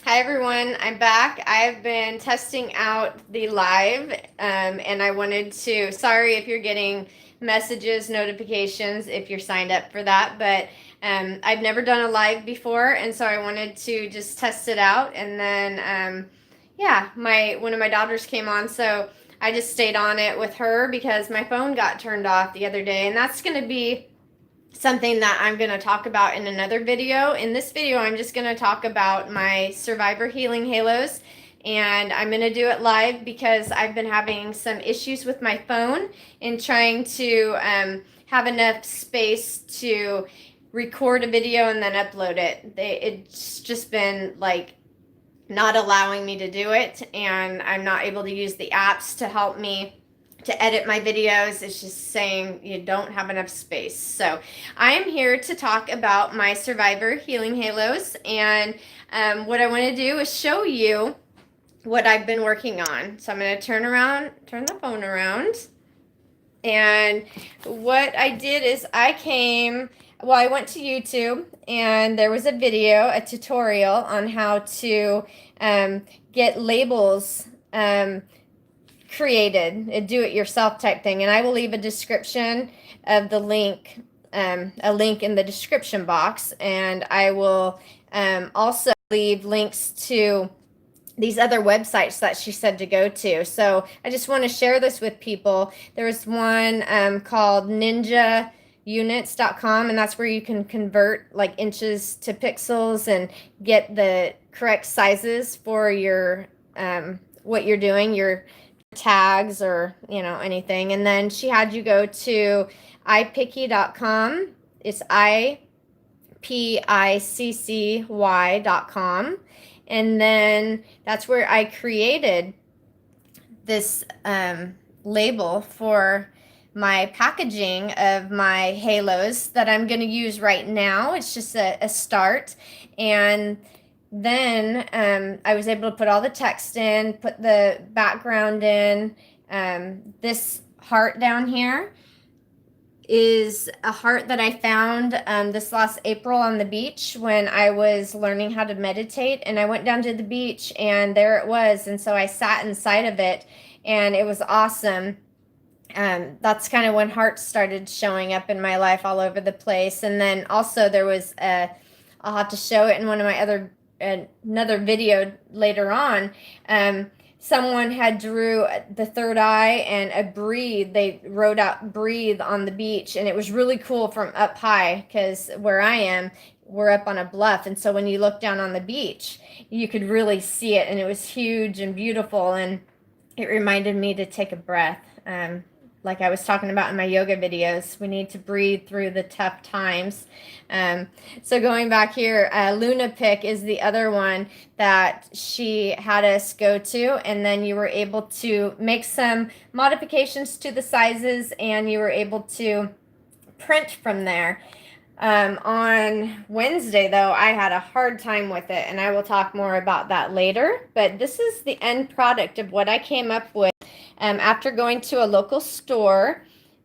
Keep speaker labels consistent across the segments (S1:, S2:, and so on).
S1: Hi everyone, I'm back. I've been testing out the live, and I wanted to, sorry if you're getting messages, notifications, if you're signed up for that, but I've never done a live before, and so I wanted to just test it out. And then, yeah, one of my daughters came on, so I just stayed on it with her because my phone got turned off the other day, and that's going to be something that I'm going to talk about in another video. In this video, I'm just going to talk about my Survivor Healing Halos, and I'm going to do it live because I've been having some issues with my phone in trying to have enough space to record a video and then upload it. It's just been like not allowing me to do it, and I'm not able to use the apps to help me to edit my videos. It's just saying you don't have enough space. So I am here to talk about my Survivor Healing Halos, and what I want to do is show you what I've been working on. So I'm going to turn the phone around, and what I did is I went to YouTube, and there was a video, a tutorial on how to get labels created, a do-it-yourself type thing. And I will leave a description of the link, a link in the description box, and I will also leave links to these other websites that she said to go to. So I just want to share this with people. There's one called ninjaunits.com, and that's where you can convert like inches to pixels and get the correct sizes for your what you're doing, your tags, or anything. And then she had you go to iPicky.com. It's IPICCY.com. And then that's where I created this label for my packaging of my halos that I'm going to use right now. It's just a start. And then I was able to put all the text in, put the background in. This heart down here is a heart that I found this last April on the beach when I was learning how to meditate. And I went down to the beach, and there it was. And so I sat inside of it, and it was awesome. That's kind of when hearts started showing up in my life all over the place. And then also there was I'll have to show it in one of my another video later on. Someone had drew the third eye and a breathe. They wrote out breathe on the beach, and it was really cool from up high, because where I am, we're up on a bluff, and so when you look down on the beach, you could really see it, and it was huge and beautiful, and it reminded me to take a breath. Like I was talking about in my yoga videos, we need to breathe through the tough times. So going back here, Luna Pick is the other one that she had us go to, and then you were able to make some modifications to the sizes, and you were able to print from there. On Wednesday, though, I had a hard time with it, and I will talk more about that later. But this is the end product of what I came up with after going to a local store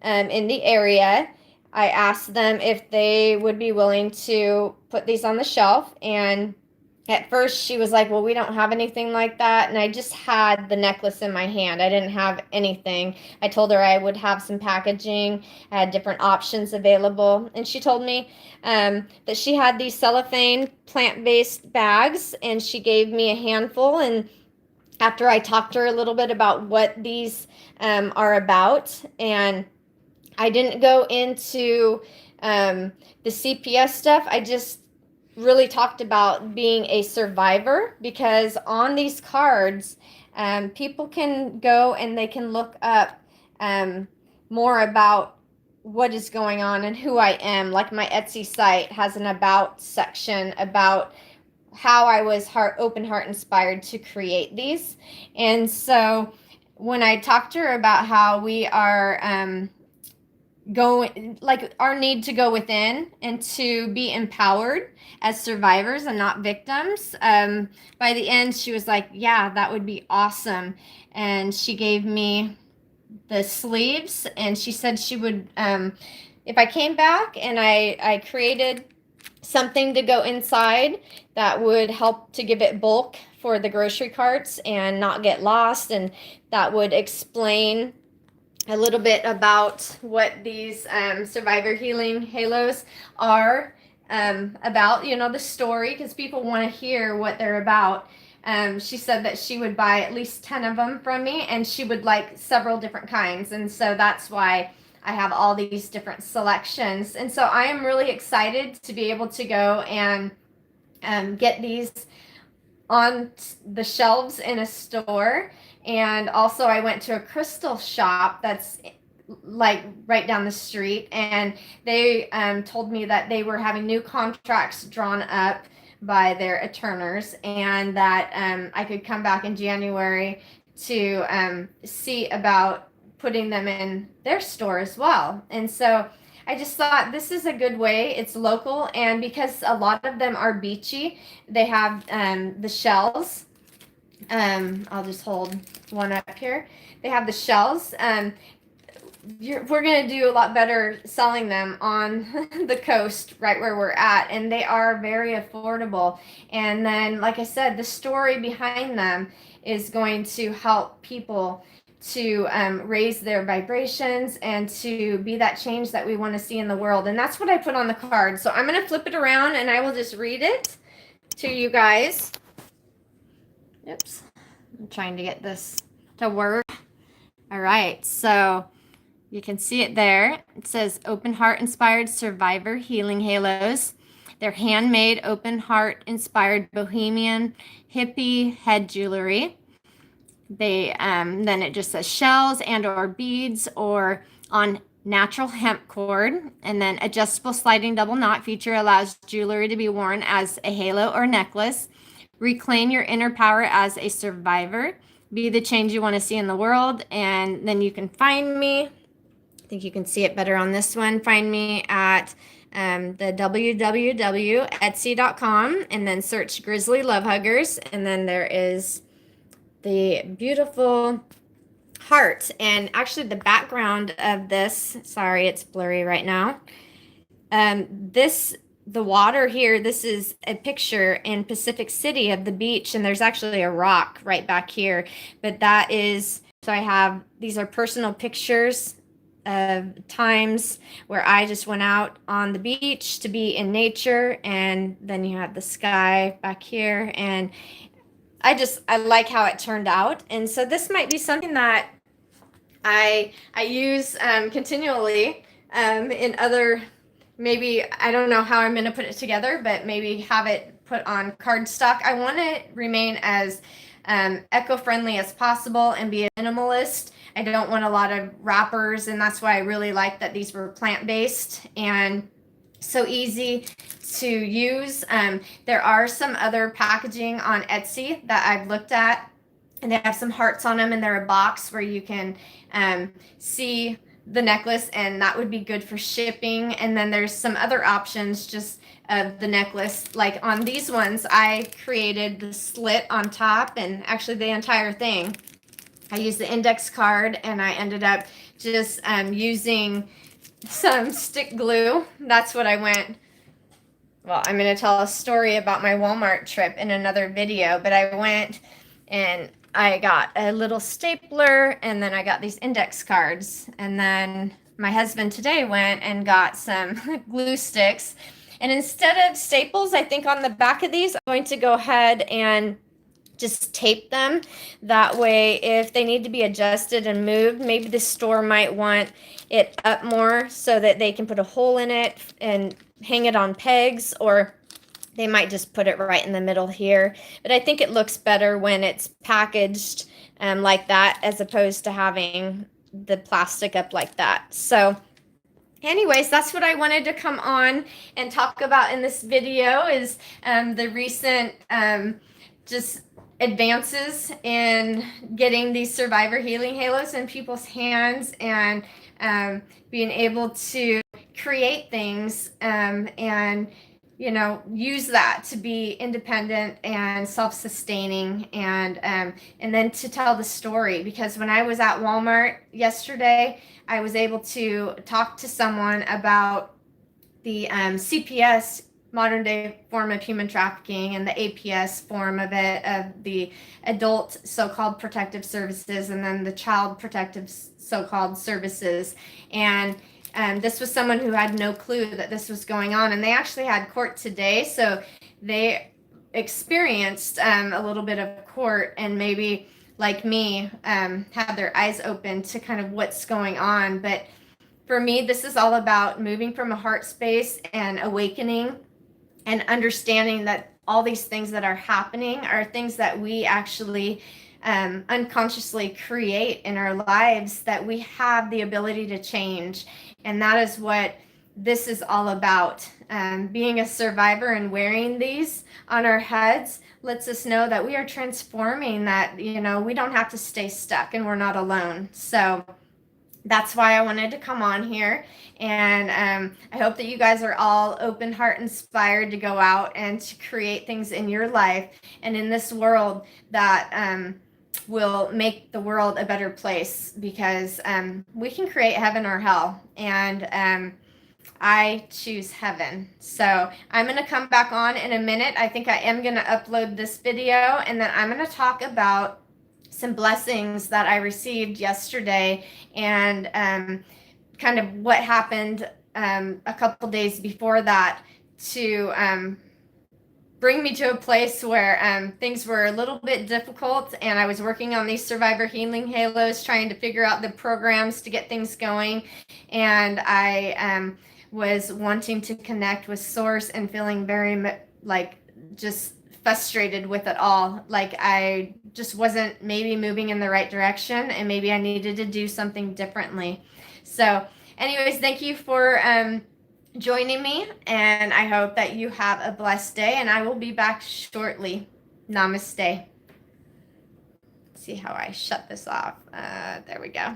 S1: in the area. I asked them if they would be willing to put these on the shelf, and at first she was like, well, we don't have anything like that. And I just had the necklace in my hand. I didn't have anything. I told her I would have some packaging. I had different options available. And she told me that she had these cellophane plant-based bags, and she gave me a handful. And after I talked to her a little bit about what these are about, and I didn't go into the CPS stuff, I just really talked about being a survivor, because on these cards, people can go and they can look up more about what is going on and who I am. Like my Etsy site has an about section about how I was open heart inspired to create these. And so when I talked to her about how we are going, like our need to go within and to be empowered as survivors and not victims, by the end she was like, yeah, that would be awesome. And she gave me the sleeves, and she said she would, if I came back and I created something to go inside that would help to give it bulk for the grocery carts and not get lost, and that would explain a little bit about what these survivor healing halos are about, you know, the story, because people want to hear what they're about. She said that she would buy at least 10 of them from me, and she would like several different kinds. And so that's why I have all these different selections. And so I am really excited to be able to go and get these on the shelves in a store. And also I went to a crystal shop that's like right down the street, and they told me that they were having new contracts drawn up by their attorneys, and that I could come back in January to see about putting them in their store as well. And so I just thought this is a good way. It's local, and because a lot of them are beachy, they have the shells. I'll just hold one up here. They have the shells. We're going to do a lot better selling them on the coast right where we're at, and they are very affordable. And then, like I said, the story behind them is going to help people to raise their vibrations and to be that change that we want to see in the world. And that's what I put on the card. So I'm going to flip it around and I will just read it to you guys. Oops, I'm trying to get this to work. All right, so you can see it there. It says Open Heart Inspired Survivor Healing Halos. They're handmade, open heart inspired bohemian hippie head jewelry. They then it just says shells and or beads or on natural hemp cord, and then adjustable sliding double knot feature allows jewelry to be worn as a halo or necklace. Reclaim your inner power as a survivor. Be the change you want to see in the world. And then you can find me. I think you can see it better on this one. Find me at the www.etsy.com, and then search Grizzly Love Huggers, and then there is the beautiful heart. And actually the background of this, sorry, it's blurry right now. The water here, this is a picture in Pacific City of the beach, and there's actually a rock right back here. But that is, so I have, these are personal pictures of times where I just went out on the beach to be in nature, and then you have the sky back here, and I like how it turned out. And so this might be something that I use continually in other, maybe, I don't know how I'm going to put it together, but maybe have it put on cardstock. I want to remain as eco-friendly as possible and be a minimalist. I don't want a lot of wrappers, and that's why I really like that these were plant-based and so easy to use. There are some other packaging on Etsy that I've looked at, and they have some hearts on them, and they're a box where you can see the necklace, and that would be good for shipping. And then there's some other options just of the necklace. Like on these ones, I created the slit on top, and actually the entire thing. I used the index card, and I ended up just using some stick glue. That's what I went. Well, I'm going to tell a story about my Walmart trip in another video, but I went and I got a little stapler, and then I got these index cards, and then my husband today went and got some glue sticks, and instead of staples, I think on the back of these, I'm going to go ahead and just tape them. That way, if they need to be adjusted and moved, maybe the store might want it up more so that they can put a hole in it and hang it on pegs, or they might just put it right in the middle here. But I think it looks better when it's packaged like that, as opposed to having the plastic up like that. So anyways, that's what I wanted to come on and talk about in this video, is the recent just advances in getting these survivor healing halos in people's hands, and being able to create things and use that to be independent and self-sustaining, and then to tell the story. Because when I was at Walmart yesterday, I was able to talk to someone about the CPS modern day form of human trafficking, and the APS form of it, of the adult so-called protective services, and then the child protective so-called services. And this was someone who had no clue that this was going on, and they actually had court today, so they experienced a little bit of court, and maybe like me had their eyes open to kind of what's going on. But for me, this is all about moving from a heart space and awakening and understanding that all these things that are happening are things that we actually unconsciously create in our lives, that we have the ability to change. And that is what this is all about. Being a survivor and wearing these on our heads lets us know that we are transforming, that, you know, we don't have to stay stuck and we're not alone. So that's why I wanted to come on here. And I hope that you guys are all open heart inspired to go out and to create things in your life and in this world that will make the world a better place, because we can create heaven or hell. And I choose heaven. So I'm going to come back on in a minute. I think I am going to upload this video, and then I'm going to talk about some blessings that I received yesterday, and kind of what happened a couple days before that to bring me to a place where things were a little bit difficult, and I was working on these survivor healing halos, trying to figure out the programs to get things going. And I was wanting to connect with source and feeling very like just frustrated with it all. Like I just wasn't maybe moving in the right direction, and maybe I needed to do something differently. So anyways, thank you for joining me, and I hope that you have a blessed day, and I will be back shortly. Namaste. Let's see how I shut this off. There we go.